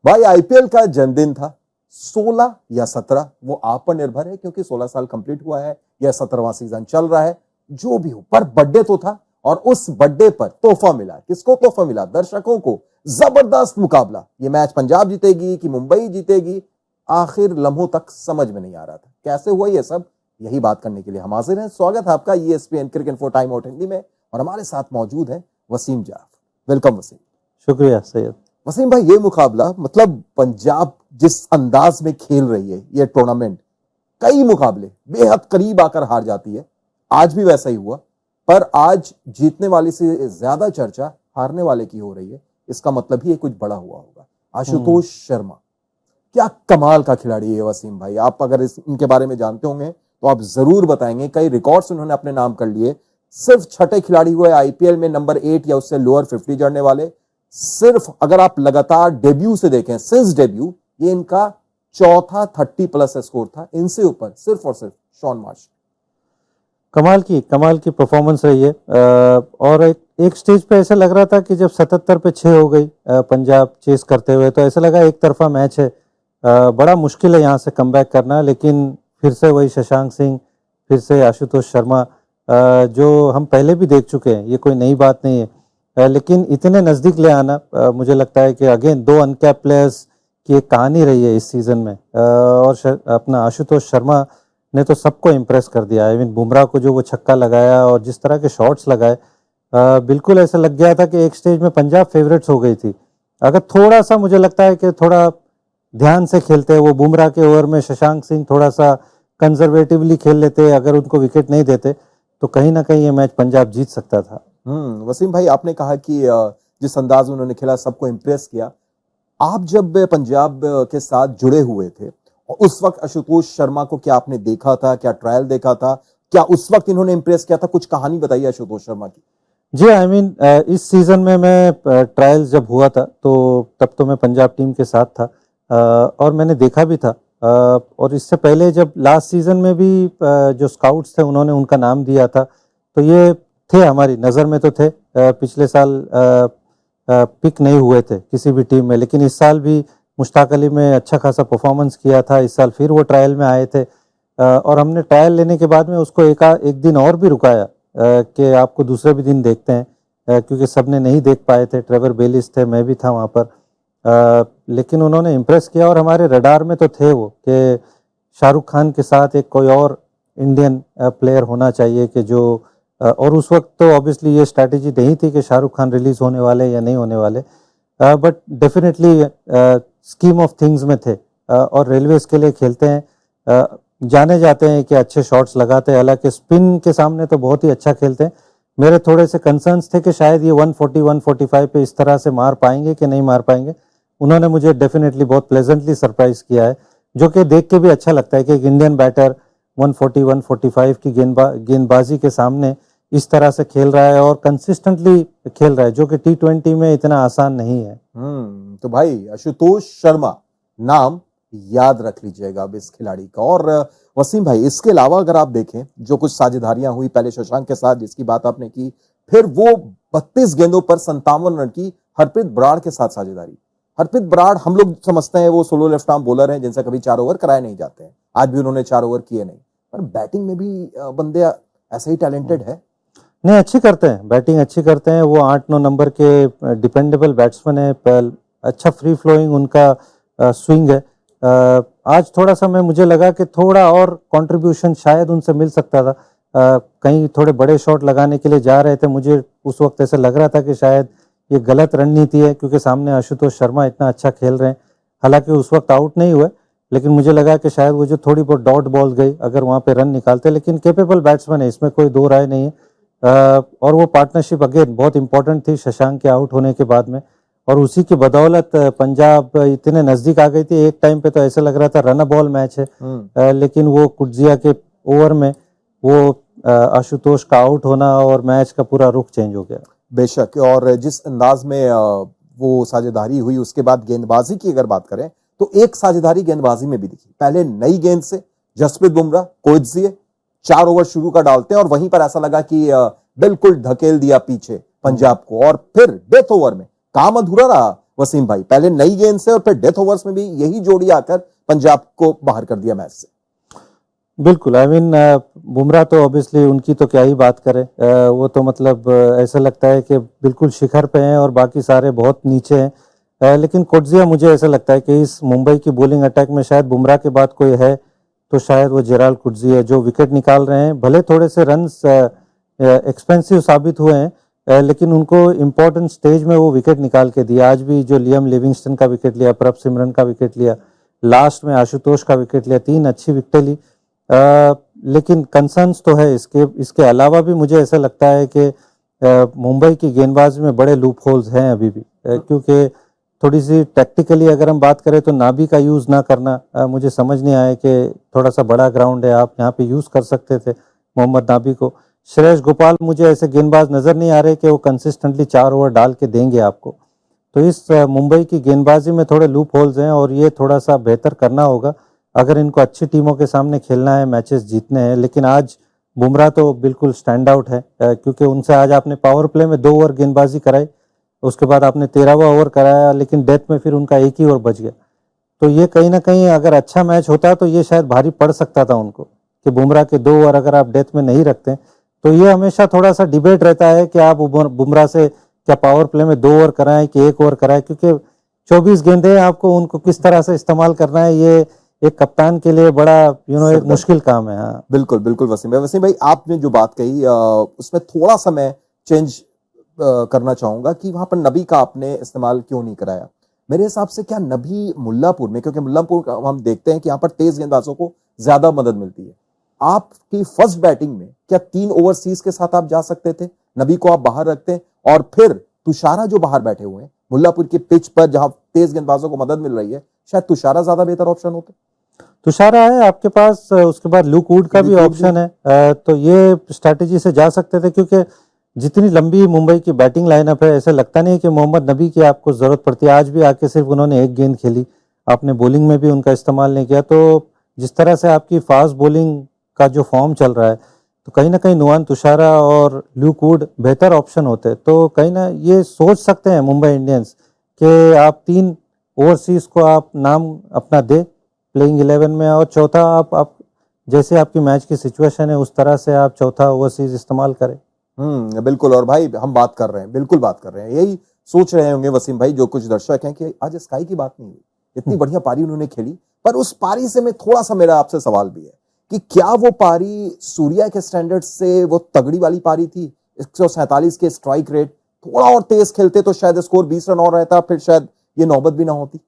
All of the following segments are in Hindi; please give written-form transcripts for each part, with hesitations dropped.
भाई आईपीएल का जन्मदिन था 16 या 17, वो आप पर निर्भर है क्योंकि 16 साल कंप्लीट हुआ है या 17वां सीजन चल रहा है, जो भी हो, पर बर्थडे तो था। और उस बर्थडे पर तोहफा मिला। किसको तोहफा मिला? दर्शकों को। जबरदस्त मुकाबला। ये मैच पंजाब जीतेगी कि मुंबई जीतेगी, आखिर लम्हों तक समझ में नहीं आ रहा था। कैसे हुआ ये सब, यही बात करने के लिए हम हाजिर हैं। स्वागत है आपका ESPN cricket info time out Hindi में, और हमारे साथ मौजूद है वसीम जाफ। वेलकम वसीम। शुक्रिया सैयद। वसीम भाई, ये मुकाबला, मतलब पंजाब जिस अंदाज में खेल रही है ये टूर्नामेंट, कई मुकाबले बेहद करीब आकर हार जाती है, आज भी वैसा ही हुआ। पर आज जीतने वाले से ज्यादा चर्चा हारने वाले की हो रही है। इसका मतलब ही कुछ बड़ा हुआ होगा। आशुतोष शर्मा, क्या कमाल का खिलाड़ी है वसीम भाई। आप अगर इनके बारे में जानते होंगे तो आप जरूर बताएंगे। कई रिकॉर्ड्स उन्होंने अपने नाम कर लिए। सिर्फ छठे खिलाड़ी हुए आईपीएल में नंबर 8 या उससे लोअर 50 जड़ने वाले। सिर्फ अगर आप लगातार डेब्यू से देखें, सिंस डेब्यू, ये इनका चौथा 30+ स्कोर था। इनसे ऊपर सिर्फ और सिर्फ शॉन मार्श। कमाल की परफॉर्मेंस रही है। और एक स्टेज पे ऐसा लग रहा था कि जब 77 पे 6 हो गई पंजाब चेस करते हुए, तो ऐसा लगा एक तरफा मैच है, बड़ा मुश्किल है यहाँ से कमबैक करना। लेकिन फिर से वही शशांक सिंह, फिर से आशुतोष शर्मा, जो हम पहले भी देख चुके हैं, ये कोई नई बात नहीं है। लेकिन इतने नज़दीक ले आना, मुझे लगता है कि अगेन 2 अनकैप प्लेयर्स की एक कहानी रही है इस सीज़न में। और अपना आशुतोष शर्मा ने तो सबको इम्प्रेस कर दिया। इवन बुमराह को जो वो छक्का लगाया और जिस तरह के शॉट्स लगाए, बिल्कुल ऐसा लग गया था कि एक स्टेज में पंजाब फेवरेट्स हो गई थी। अगर थोड़ा सा, मुझे लगता है कि थोड़ा ध्यान से खेलते, वो बुमराह के ओवर में शशांक सिंह थोड़ा सा कंजर्वेटिवली खेल लेते, अगर उनको विकेट नहीं देते, तो कहीं ना कहीं ये मैच पंजाब जीत सकता था। वसीम भाई, आपने कहा कि जिस अंदाज में उन्होंने खेला सबको इंप्रेस किया। आप जब पंजाब के साथ जुड़े हुए थे और उस वक्त आशुतोष शर्मा को क्या आपने देखा था? क्या ट्रायल देखा था? क्या उस वक्त इन्होंने इंप्रेस किया था? कुछ कहानी बताइए आशुतोष शर्मा की। जी, आई मीन इस सीज़न में मैं ट्रायल्स जब हुआ था तो तब तो मैं पंजाब टीम के साथ था, और मैंने देखा भी था। और इससे पहले जब लास्ट सीज़न में भी जो स्काउट्स थे उन्होंने उनका नाम दिया था, तो ये थे, हमारी नज़र में तो थे। पिछले साल पिक नहीं हुए थे किसी भी टीम में, लेकिन इस साल भी मुश्ताक अली में अच्छा खासा परफॉर्मेंस किया था। इस साल फिर वो ट्रायल में आए थे, और हमने ट्रायल लेने के बाद में उसको एक दिन और भी रुकाया कि आपको दूसरे भी दिन देखते हैं, क्योंकि सबने नहीं देख पाए थे। ट्रेवर बेलिस थे, मैं भी था वहाँ पर, लेकिन उन्होंने इम्प्रेस किया। और हमारे रडार में तो थे वो कि शाहरुख खान के साथ एक कोई और इंडियन प्लेयर होना चाहिए कि जो, और उस वक्त तो ऑब्वियसली ये स्ट्रैटेजी नहीं थी कि शाहरुख खान रिलीज होने वाले या नहीं होने वाले, but definitely scheme of things में थे। और रेलवेज के लिए खेलते हैं, जाने जाते हैं कि अच्छे शॉट्स लगाते हैं। हालांकि स्पिन के सामने तो बहुत ही अच्छा खेलते हैं। मेरे थोड़े से कंसर्न्स थे कि शायद ये 140-145 पे इस तरह से मार पाएंगे कि नहीं मार पाएंगे। उन्होंने मुझे डेफिनेटली बहुत प्लेजेंटली सरप्राइज किया है, जो कि देख के भी अच्छा लगता है कि एक इंडियन बैटर 140-145 की गेंदबाजी के सामने इस तरह से खेल रहा है और कंसिस्टेंटली खेल रहा है, जो कि T20 में इतना आसान नहीं है। तो भाई आशुतोष शर्मा नाम याद रख लीजिएगा अब इस खिलाड़ी का। और वसीम भाई, इसके अलावा अगर आप देखें, जो कुछ साझेदारियां हुई पहले शशांक के साथ जिसकी बात आपने की, फिर वो 32 गेंदों पर 57 रन की हरप्रीत बराड़ के साथ साझेदारी। हरप्रीत बराड़ हम लोग समझते हैं वो सोलो लेफ्ट आर्म बॉलर हैं जिनसे कभी 4 ओवर कराए नहीं जाते हैं। आज भी उन्होंने 4 ओवर किए नहीं, पर बैटिंग में भी बंदे ऐसे ही टैलेंटेड है। नहीं, अच्छी करते हैं, बैटिंग अच्छी करते हैं। वो 8-9 नंबर के डिपेंडेबल बैट्समैन है। अच्छा फ्री फ्लोइंग उनका स्विंग है। आज थोड़ा सा मुझे लगा कि थोड़ा और कंट्रीब्यूशन शायद उनसे मिल सकता था। कहीं थोड़े बड़े शॉट लगाने के लिए जा रहे थे। मुझे उस वक्त ऐसा लग रहा था कि शायद ये गलत रणनीति है, क्योंकि सामने आशुतोष शर्मा इतना अच्छा खेल रहे हैं। हालांकि उस वक्त आउट नहीं हुए, लेकिन मुझे लगा कि शायद वो जो थोड़ी बहुत डॉट बॉल गई, अगर वहाँ पे रन निकालते। लेकिन कैपेबल बैट्समैन है, इसमें कोई दो राय नहीं है। और वो पार्टनरशिप अगेन बहुत इंपॉर्टेंट थी शशांक के आउट होने के बाद में, और उसी की बदौलत पंजाब इतने नजदीक आ गई थी। एक टाइम पे तो ऐसा लग रहा था रन बॉल मैच है, लेकिन वो कुटजिया के ओवर में वो आशुतोष का आउट होना और मैच का पूरा रुख चेंज हो गया। बेशक, और जिस अंदाज में वो साझेदारी हुई, उसके बाद गेंदबाजी की अगर बात करें तो एक साझेदारी गेंदबाजी में भी दिखी। पहले नई गेंद से जसप्रीत बुमराह कोइत्सिए 4 ओवर शुरू का डालते हैं और वहीं पर ऐसा लगा कि बिल्कुल धकेल दिया पीछे पंजाब को। और फिर डेथ ओवर में काम अधूरा रहा, वसीम भाई, पहले नई गेंद से और फिर डेथ ओवर्स में भी यही जोड़ी आकर पंजाब को बाहर कर दिया मैच से। बिल्कुल, आई मीन बुमराह तो ऑब्वियसली उनकी तो क्या ही बात करें, वो तो मतलब ऐसा लगता है कि बिल्कुल शिखर पे हैं और बाकी सारे बहुत नीचे हैं। लेकिन कोटजिया, मुझे ऐसा लगता है कि इस मुंबई की बॉलिंग अटैक में शायद बुमराह के बाद कोई है तो शायद वो जेराल्ड कोटजिया है, जो विकेट निकाल रहे हैं। भले थोड़े से रन्स एक्सपेंसिव साबित हुए हैं, लेकिन उनको इम्पोर्टेंट स्टेज में वो विकेट निकाल के दिया। आज भी जो लियम लिविंगस्टन का विकेट लिया, प्रभ सिमरन का विकेट लिया, लास्ट में आशुतोष का विकेट लिया, 3 अच्छी विकेटें ली। लेकिन कंसर्न्स तो है इसके अलावा भी मुझे ऐसा लगता है कि मुंबई की गेंदबाजी में बड़े लूप होल्स हैं अभी भी, क्योंकि थोड़ी सी टैक्टिकली अगर हम बात करें तो नाबी का यूज़ ना करना मुझे समझ नहीं आया कि थोड़ा सा बड़ा ग्राउंड है, आप यहाँ पे यूज़ कर सकते थे मोहम्मद नाबी को। श्रेयस गोपाल मुझे ऐसे गेंदबाज नज़र नहीं आ रहे कि वो कंसिस्टेंटली 4 ओवर डाल के देंगे आपको। तो इस मुंबई की गेंदबाजी में थोड़े लूप होल्स हैं और ये थोड़ा सा बेहतर करना होगा अगर इनको अच्छी टीमों के सामने खेलना है, मैचेस जीतने हैं। लेकिन आज बुमराह तो बिल्कुल स्टैंड आउट है, क्योंकि उनसे आज आपने पावर प्ले में 2 ओवर गेंदबाजी कराई, उसके बाद आपने 13वां ओवर कराया, लेकिन डेथ में फिर उनका 1 ही ओवर बच गया। तो ये कहीं ना कहीं अगर अच्छा मैच होता तो ये शायद भारी पड़ सकता था उनको कि बुमराह के 2 ओवर अगर आप डेथ में नहीं रखते। तो ये हमेशा थोड़ा सा डिबेट रहता है कि आप बुमराह से क्या पावर प्ले में 2 ओवर कराएं कि 1 ओवर कराएं, क्योंकि 24 गेंदें आपको उनको किस तरह से इस्तेमाल करना है, ये एक कप्तान के लिए बड़ा एक मुश्किल काम है। हाँ, बिल्कुल बिल्कुल वसीम भाई आपने जो बात कही उसमें थोड़ा सा मैं चेंज करना चाहूंगा कि वहां पर नबी का आपने इस्तेमाल क्यों नहीं कराया। मेरे हिसाब से क्या नबी मुल्लापुर में, क्योंकि मुल्लापुर हम देखते हैं कि यहाँ पर तेज गेंदबाजों को ज्यादा मदद मिलती है, आपकी फर्स्ट बैटिंग में क्या 3 ओवरसीज के साथ आप जा सकते थे? नबी को आप बाहर रखते और फिर तुषारा जो बाहर बैठे हुए हैं मुल्लापुर की पिच पर जहां तेज गेंदबाजों को मदद मिल रही है, शायद तुषारा ज्यादा बेहतर ऑप्शन होते। तुषारा है आपके पास, उसके बाद लुक वुड का भी ऑप्शन है, तो ये स्ट्रैटेजी से जा सकते थे, क्योंकि जितनी लंबी मुंबई की बैटिंग लाइनअप है, ऐसा लगता नहीं है कि मोहम्मद नबी की आपको जरूरत पड़ती है। आज भी आके सिर्फ उन्होंने 1 गेंद खेली, आपने बॉलिंग में भी उनका इस्तेमाल नहीं किया। तो जिस तरह से आपकी फास्ट बॉलिंग का जो फॉर्म चल रहा है, तो कहीं ना कहीं नुआन तुषारा और ल्यूक वुड बेहतर ऑप्शन होते। तो कहीं ना ये सोच सकते हैं मुंबई इंडियंस कि आप 3 ओवरसीज को आप नाम अपना दे प्लेइंग 11 में, और चौथा आप जैसे आपकी मैच की सिचुएशन है उस तरह से आप चौथा ओवरसीज इस्तेमाल करें। बिल्कुल। और भाई हम बात कर रहे हैं, बिल्कुल बात कर रहे हैं, यही सोच रहे होंगे वसीम भाई जो कुछ दर्शक हैं कि आज स्काई की बात नहीं हुई, इतनी बढ़िया पारी उन्होंने खेली, पर उस पारी से मैं थोड़ा सा मेरा आपसे सवाल भी है कि क्या वो पारी सूर्या के स्टैंडर्ड से वो तगड़ी वाली पारी थी? 147 के स्ट्राइक रेट, थोड़ा और तेज खेलते तो शायद स्कोर 20 रन और रहता, फिर शायद ये नौबत भी ना होती।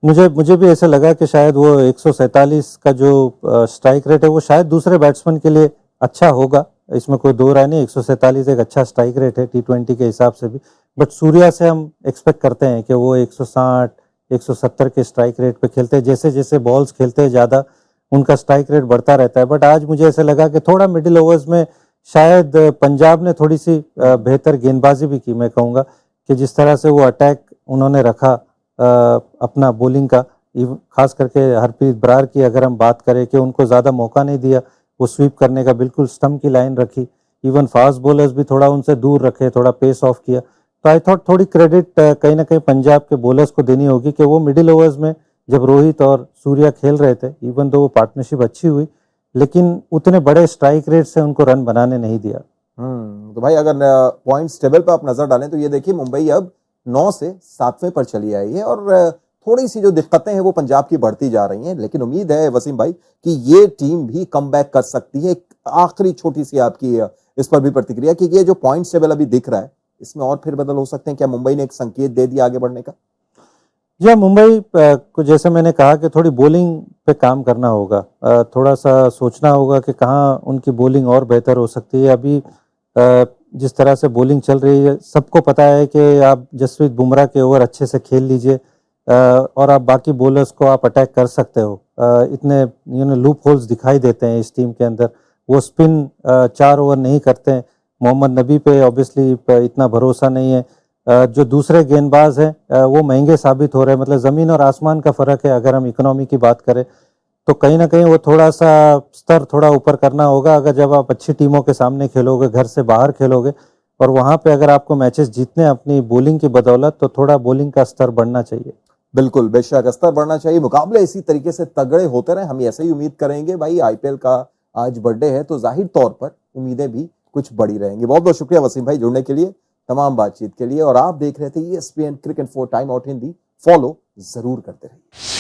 मुझे भी ऐसा लगा कि शायद वो 147 का जो स्ट्राइक रेट है वो शायद दूसरे बैट्समैन के लिए अच्छा होगा, इसमें कोई दो राय नहीं। 147 एक अच्छा स्ट्राइक रेट है T20 के हिसाब से भी, बट सूर्या से हम एक्सपेक्ट करते हैं कि वो 160 170 के स्ट्राइक रेट पे खेलते हैं। जैसे जैसे बॉल्स खेलते हैं ज़्यादा उनका स्ट्राइक रेट बढ़ता रहता है। बट आज मुझे ऐसा लगा कि थोड़ा मिडिल ओवर्स में शायद पंजाब ने थोड़ी सी बेहतर गेंदबाजी भी की। मैं कहूँगा कि जिस तरह से वो अटैक उन्होंने रखा अपना बॉलिंग का, खास करके हरप्रीत बरार की अगर हम बात करें कि उनको ज़्यादा मौका नहीं दिया वो स्वीप करने का, बिल्कुल स्टंप की लाइन रखी, इवन फास्ट बॉलर्स भी थोड़ा उनसे दूर रखे, थोड़ा पेस ऑफ किया। तो आई थॉट थोड़ी क्रेडिट कहीं ना कहीं पंजाब के बॉलर्स को देनी होगी कि वो मिडिल ओवर्स में जब रोहित और सूर्या खेल रहे थे, इवन दो वो पार्टनरशिप अच्छी हुई, लेकिन उतने बड़े स्ट्राइक रेट से उनको रन बनाने नहीं दिया। तो भाई अगर पॉइंट्स टेबल पर आप नजर डालें तो ये देखिए मुंबई अब 9 से 7वें पर चली आई है और थोड़ी सी जो दिक्कतें हैं वो पंजाब की बढ़ती जा रही हैं, लेकिन उम्मीद है वसीम भाई कि ये टीम भी कमबैक कर सकती है। आखिरी छोटी सी आपकी इस पर भी प्रतिक्रिया कि ये जो पॉइंट्स टेबल अभी दिख रहा है इसमें और फिर बदल हो सकते हैं, क्या मुंबई ने एक संकेत दे दिया आगे बढ़ने का? या मुंबई को जैसे मैंने कहा कि थोड़ी बॉलिंग पे काम करना होगा, थोड़ा सा सोचना होगा कि कहाँ उनकी बॉलिंग और बेहतर हो सकती है। अभी जिस तरह से बॉलिंग चल रही है, सबको पता है कि आप जसप्रीत बुमराह के ओवर अच्छे से खेल लीजिए और आप बाकी बॉलर्स को आप अटैक कर सकते हो। इतने लूप होल्स दिखाई देते हैं इस टीम के अंदर। वो स्पिन 4 ओवर नहीं करते हैं। मोहम्मद नबी पे ऑब्वियसली इतना भरोसा नहीं है। जो दूसरे गेंदबाज हैं वो महंगे साबित हो रहे हैं, मतलब ज़मीन और आसमान का फ़र्क है। अगर हम इकोनॉमी की बात करें तो कहीं ना कहीं वो थोड़ा सा स्तर थोड़ा ऊपर करना होगा। अगर जब आप अच्छी टीमों के सामने खेलोगे, घर से बाहर खेलोगे, और वहां पे अगर आपको मैचेस जीतने हैं अपनी बॉलिंग की बदौलत, तो थोड़ा बॉलिंग का स्तर बढ़ना चाहिए। बिल्कुल, बेशक स्तर बढ़ना चाहिए, मुकाबले इसी तरीके से तगड़े होते रहे, हम ऐसे ही उम्मीद करेंगे। भाई आईपीएल का आज बर्थडे है, तो जाहिर तौर पर उम्मीदें भी कुछ बड़ी रहेंगी। बहुत बहुत शुक्रिया वसीम भाई जुड़ने के लिए, तमाम बातचीत के लिए। और आप देख रहे थे ESPN cricket for time out Hindi, follow जरूर करते रहिए।